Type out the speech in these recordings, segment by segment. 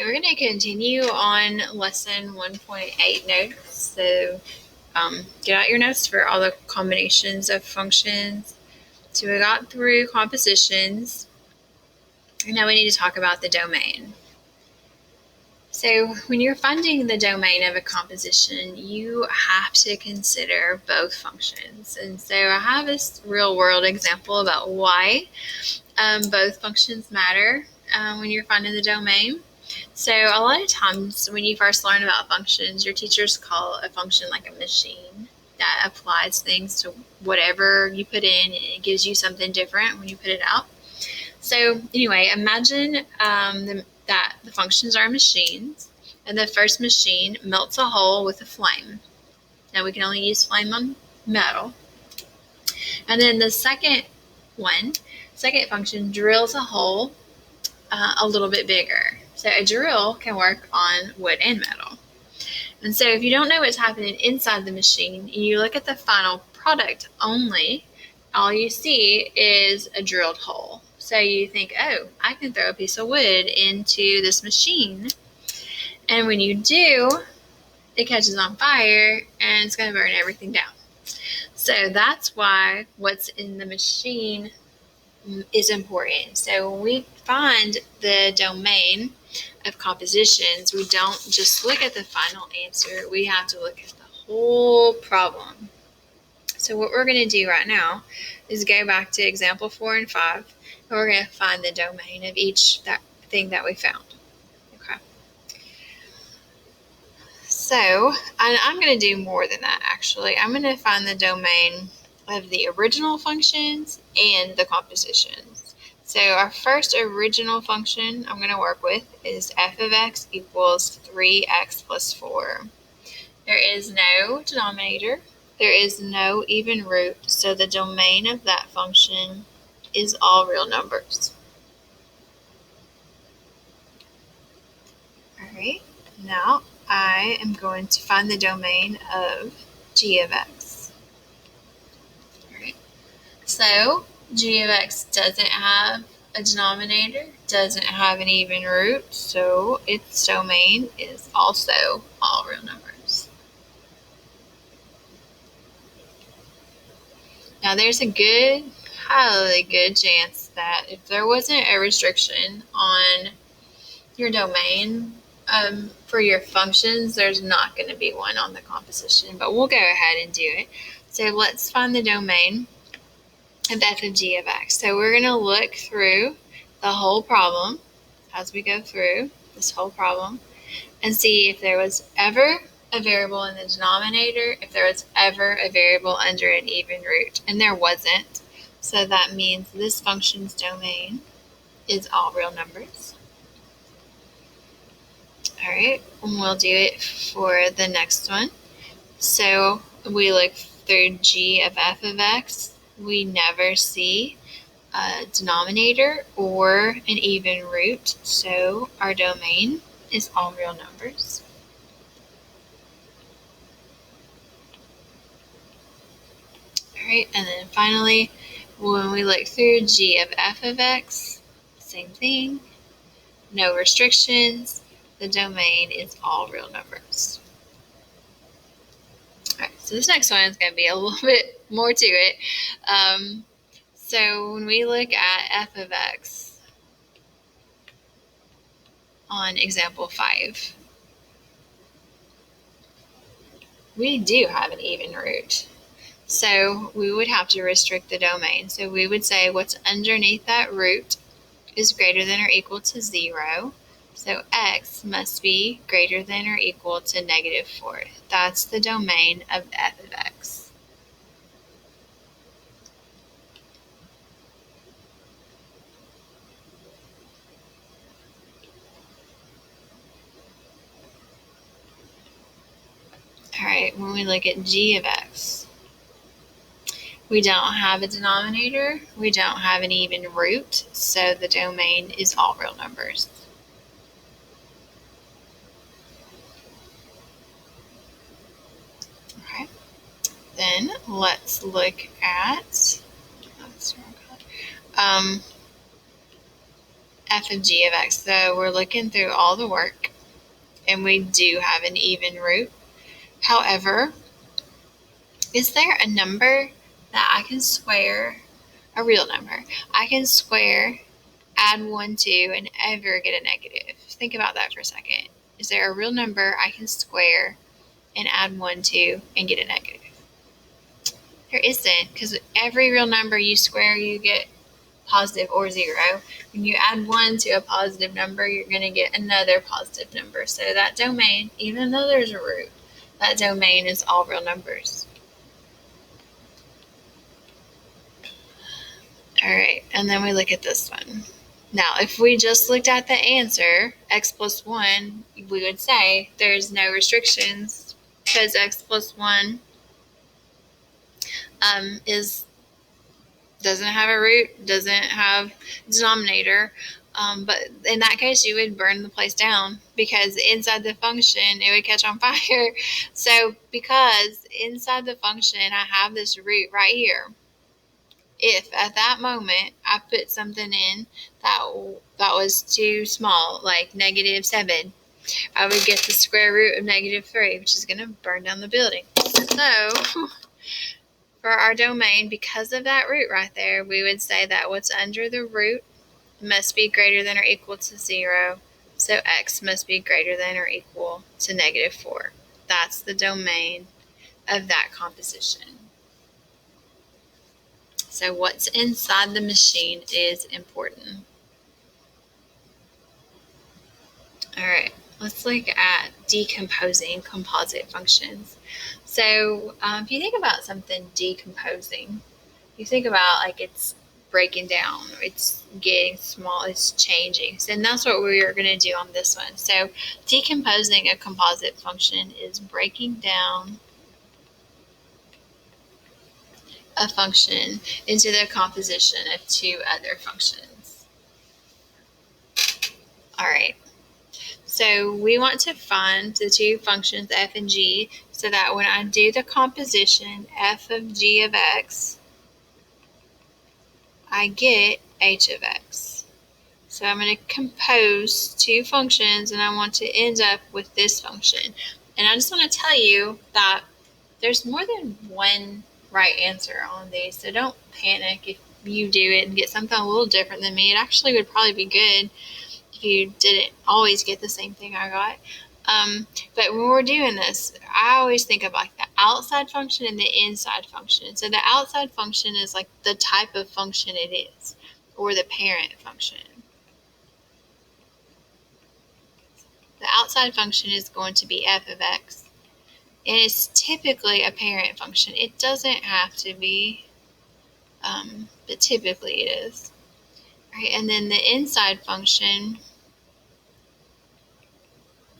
we're going to continue on lesson 1.8 notes. So get out your notes for all the combinations of functions. So we got through compositions, and now we need to talk about the domain. So when you're finding the domain of a composition, you have to consider both functions. And so I have this real world example about why both functions matter when you're finding the domain. So a lot of times when you first learn about functions, your teachers call a function like a machine that applies things to whatever you put in, and it gives you something different when you put it out. So anyway, imagine that the functions are machines, and the first machine melts a hole with a flame. Now we can only use flame on metal. And then the second function drills a hole a little bit bigger. So a drill can work on wood and metal. And so if you don't know what's happening inside the machine, and you look at the final product only, all you see is a drilled hole. So you think, oh, I can throw a piece of wood into this machine. And when you do, it catches on fire and it's going to burn everything down. So that's why what's in the machine is important. So when we find the domain of compositions, we don't just look at the final answer, we have to look at the whole problem. So what we're going to do right now is go back to example 4 and 5, and we're going to find the domain of each thing that we found. Okay. So I'm going to do more than that, actually. I'm going to find the domain of the original functions and the compositions. So our first original function I'm going to work with is f of x equals 3x plus 4. There is no denominator. There is no even root, so the domain of that function is all real numbers. All right, now I am going to find the domain of g of x. All right, so g of x doesn't have a denominator, doesn't have an even root, so its domain is also all real numbers. Now there's a highly good chance that if there wasn't a restriction on your domain for your functions, there's not going to be one on the composition, but we'll go ahead and do it. So let's find the domain of f of g of x. So we're going to look through the whole problem as we go through this whole problem and see if there was ever a variable in the denominator, if there was ever a variable under an even root, and there wasn't. So that means this function's domain is all real numbers. All right, and we'll do it for the next one. So we look through g of f of x. We never see a denominator or an even root, so our domain is all real numbers. All right, and then finally, when we look through g of f of x, same thing, no restrictions, the domain is all real numbers. All right, so this next one is going to be a little bit more to it. So when we look at f of x on example 5, we do have an even root. So we would have to restrict the domain. So we would say what's underneath that root is greater than or equal to 0. So x must be greater than or equal to -4. That's the domain of f of x. All right, when we look at g of x, we don't have a denominator, we don't have an even root, so the domain is all real numbers. Okay, then let's look at f of g of x. So we're looking through all the work, and we do have an even root. However, is there a number that I can square, a real number, I can square, add 1 to, and ever get a negative? Think about that for a second. Is there a real number I can square and add 1 to and get a negative? There isn't, because every real number you square, you get positive or 0. When you add 1 to a positive number, you're going to get another positive number. So that domain, even though there's a root, that domain is all real numbers. All right, and then we look at this one. Now, if we just looked at the answer, x plus 1, we would say there's no restrictions because x plus 1 doesn't have a root, doesn't have a denominator. But in that case, you would burn the place down because inside the function, it would catch on fire. So because inside the function, I have this root right here, if at that moment I put something in that was too small, like -7, I would get the square root of -3, which is going to burn down the building. So for our domain, because of that root right there, we would say that what's under the root must be greater than or equal to 0. So x must be greater than or equal to -4. That's the domain of that composition. So what's inside the machine is important. All right, let's look at decomposing composite functions. So if you think about something decomposing, you think about like it's breaking down, it's getting small, it's changing. So, and that's what we are going to do on this one. So decomposing a composite function is breaking down a function into the composition of two other functions. All right. So we want to find the two functions f and g so that when I do the composition f of g of x, I get h of x. So I'm going to compose two functions and I want to end up with this function. And I just want to tell you that there's more than one right answer on these, so don't panic if you do it and get something a little different than me. It actually would probably be good if you didn't always get the same thing I got. But when we're doing this, I always think of like the outside function and the inside function. So the outside function is like the type of function it is, or the parent function. The outside function is going to be f of x, and it's typically a parent function. It doesn't have to be, but typically it is. All right, and then the inside function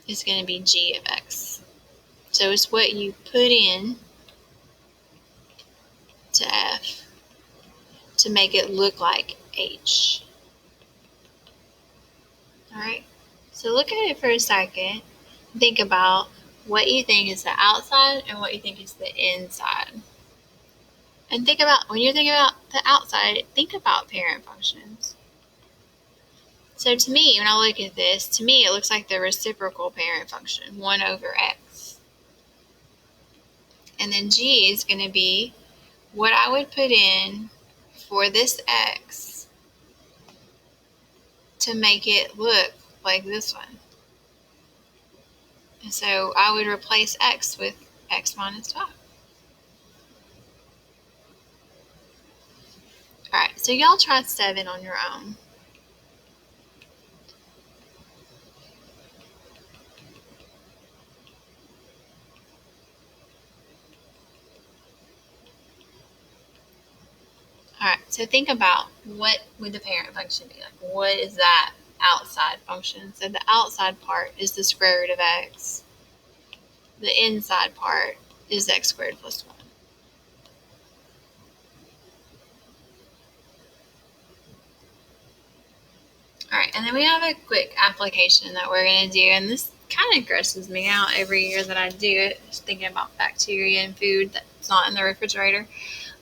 is going to be g of x. So it's what you put in to f to make it look like h. All right, so look at it for a second. Think about what you think is the outside and what you think is the inside. And think about, when you're thinking about the outside, think about parent functions. So to me, when I look at this, to me it looks like the reciprocal parent function, 1 over x. And then g is going to be what I would put in for this x to make it look like this one. And so I would replace x with x minus 5. All right, so y'all try 7 on your own. All right, so think about what would the parent function be like? What is that outside function? So the outside part is the square root of x. The inside part is x squared plus 1. All right, and then we have a quick application that we're going to do, and this kind of grosses me out every year that I do it, just thinking about bacteria and food that's not in the refrigerator.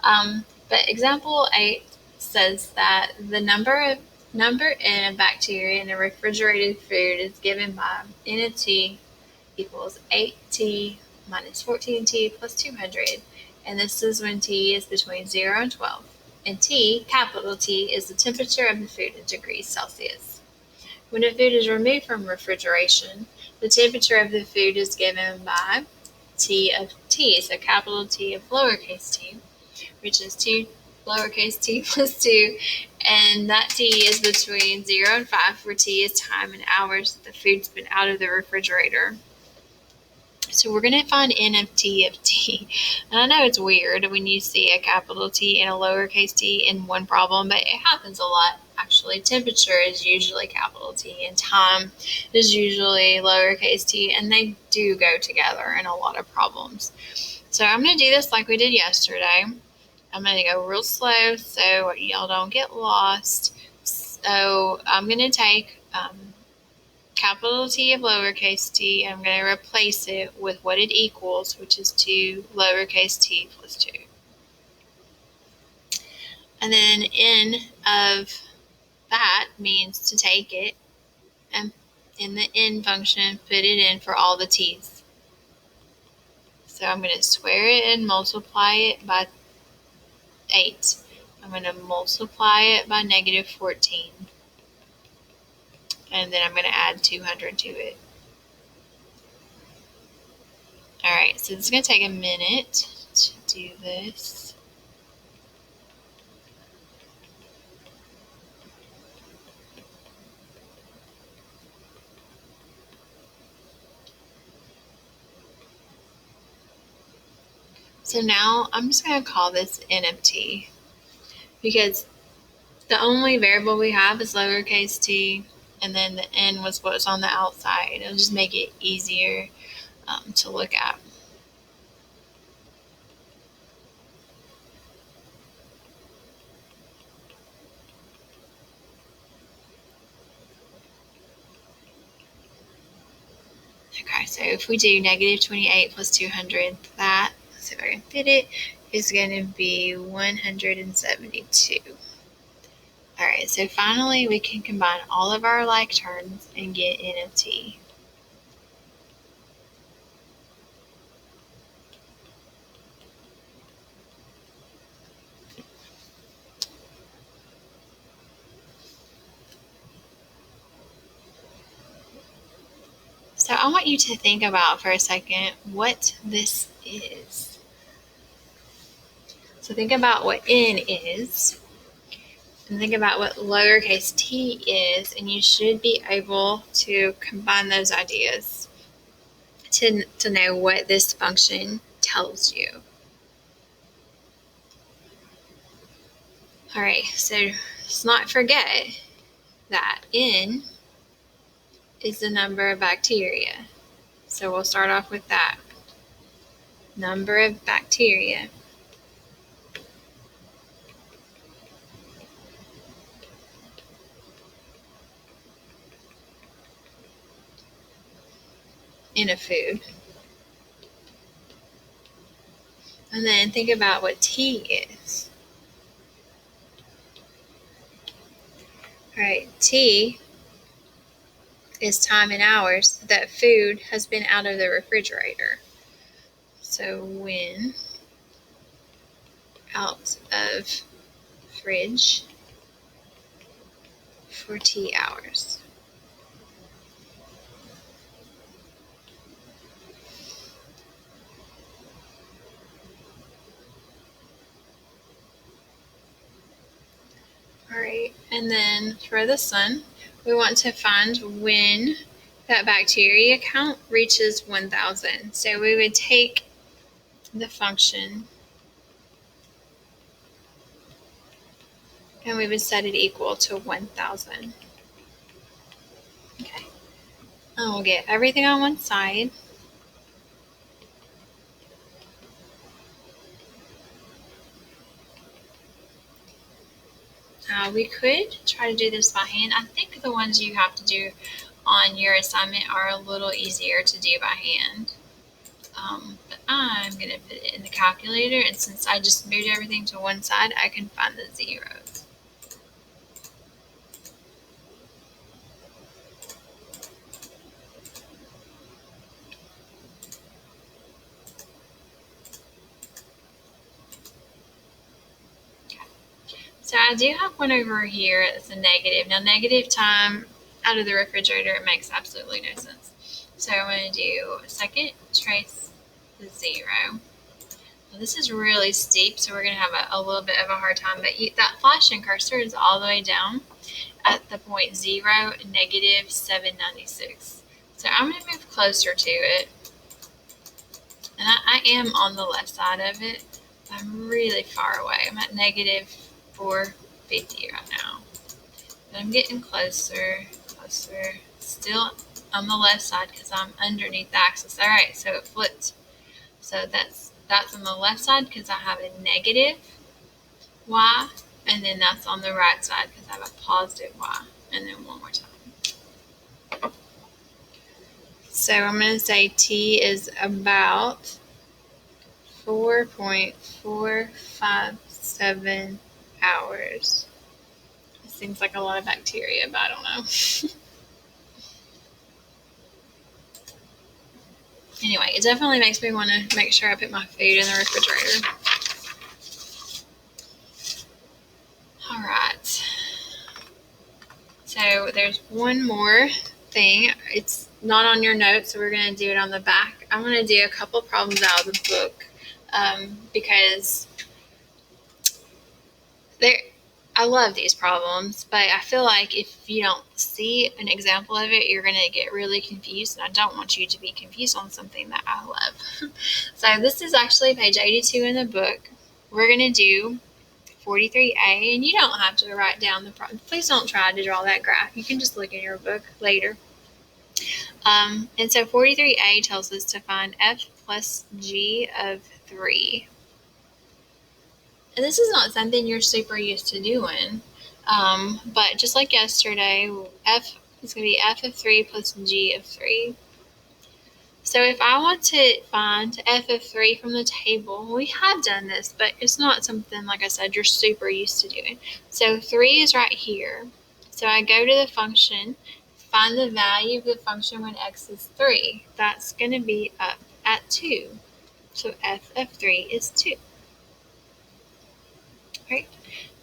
But example 8 says that the number of number n of bacteria in a refrigerated food is given by n of t equals 8t minus 14t plus 200. And this is when t is between 0 and 12. And t, capital T, is the temperature of the food in degrees Celsius. When a food is removed from refrigeration, the temperature of the food is given by T of t, so capital T of lowercase t, which is 2 lowercase t plus 2, and that t is between 0 and 5, where t is time in hours that the food's been out of the refrigerator. So we're going to find n of t. And I know it's weird when you see a capital T and a lowercase t in one problem, but it happens a lot. Actually, temperature is usually capital T and time is usually lowercase t, and they do go together in a lot of problems. So I'm going to do this like we did yesterday. I'm going to go real slow so y'all don't get lost. So I'm going to take capital T of lowercase t, and I'm going to replace it with what it equals, which is 2 lowercase t plus 2. And then n of that means to take it and in the n function put it in for all the t's. So I'm going to square it and multiply it by 8. I'm going to multiply it by negative 14. And then I'm going to add 200 to it. Alright, so this is going to take a minute to do this. So now I'm just going to call this n of t, because the only variable we have is lowercase t, and then the n was what's on the outside. It'll just make it easier to look at. Okay, so if we do negative 28 plus 200, that, let's see if I can fit it, is going to be 172. Alright, so finally we can combine all of our like terms and get n of t. So I want you to think about for a second what this is. So think about what n is, and think about what lowercase t is, and you should be able to combine those ideas to know what this function tells you. Alright, so let's not forget that n is the number of bacteria. So we'll start off with that. Number of bacteria. In a food. And then think about what t is. Alright, t is time in hours that food has been out of the refrigerator. So when out of fridge for t hours. Alright, and then for this one, we want to find when that bacteria count reaches 1,000. So we would take the function and we would set it equal to 1,000. Okay, and we'll get everything on one side. We could try to do this by hand. I think the ones you have to do on your assignment are a little easier to do by hand. But I'm going to put it in the calculator, and since I just moved everything to one side, I can find the zeros. So I do have one over here that's a negative. Now negative time out of the refrigerator, it makes absolutely no sense. So I'm going to do second trace the 0. Well, this is really steep, so we're going to have a little bit of a hard time. But that flashing cursor is all the way down at the point 0, negative 796. So I'm going to move closer to it. And I am on the left side of it. I'm really far away. I'm at negative 450 right now. But I'm getting closer. Still on the left side because I'm underneath the axis. All right, so it flipped. So that's on the left side because I have a negative y, and then that's on the right side because I have a positive y. And then one more time. So I'm going to say t is about 4.457 hours. It seems like a lot of bacteria, but I don't know. Anyway, it definitely makes me want to make sure I put my food in the refrigerator. All right. So there's one more thing. It's not on your notes, so we're going to do it on the back. I'm going to do a couple problems out of the book because I love these problems, but I feel like if you don't see an example of it, you're going to get really confused, and I don't want you to be confused on something that I love. So this is actually page 82 in the book. We're going to do 43A, and you don't have to write down the problem. Please don't try to draw that graph. You can just look in your book later. And so 43A tells us to find f plus g of 3. And this is not something you're super used to doing, but just like yesterday, f is going to be f of 3 plus g of 3. So if I want to find f of 3 from the table, we have done this, but it's not something, like I said, you're super used to doing. So 3 is right here. So I go to the function, find the value of the function when x is 3. That's going to be up at 2. So f of 3 is 2. Right?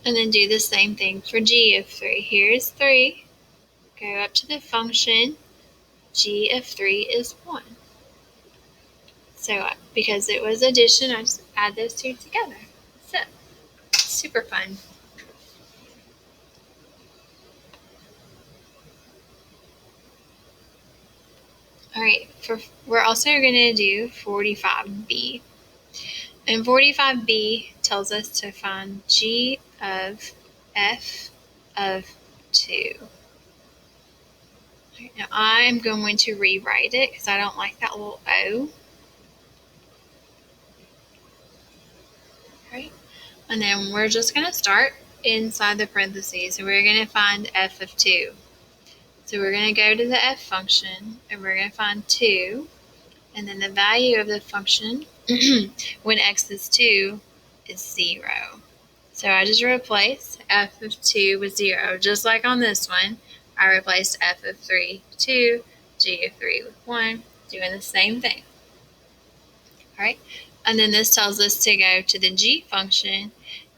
And then do the same thing for g of 3. Here's 3. Go up to the function. G of 3 is 1. So because it was addition, I just add those two together. So super fun. All right, we're also going to do 45B. And 45B tells us to find G of f of 2. Right, now I'm going to rewrite it because I don't like that little O. Right, and then we're just going to start inside the parentheses, and we're going to find f of 2. So we're going to go to the f function, and we're going to find 2, and then the value of the function when x is 2 is 0. So I just replaced f of 2 with 0, just like on this one. I replaced f of 3 with 2, g of 3 with 1, doing the same thing. All right, and then this tells us to go to the g function,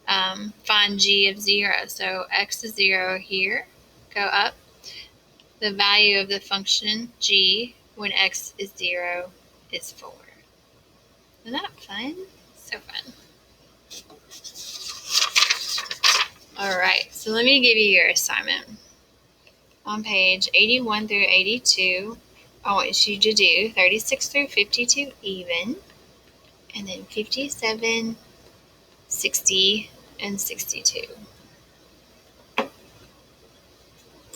find g of 0. So x is 0 here, go up. The value of the function g when x is 0 is 4. Isn't that fun? So fun. All right, so let me give you your assignment. On page 81 through 82, I want you to do 36 through 52 even, and then 57, 60, and 62.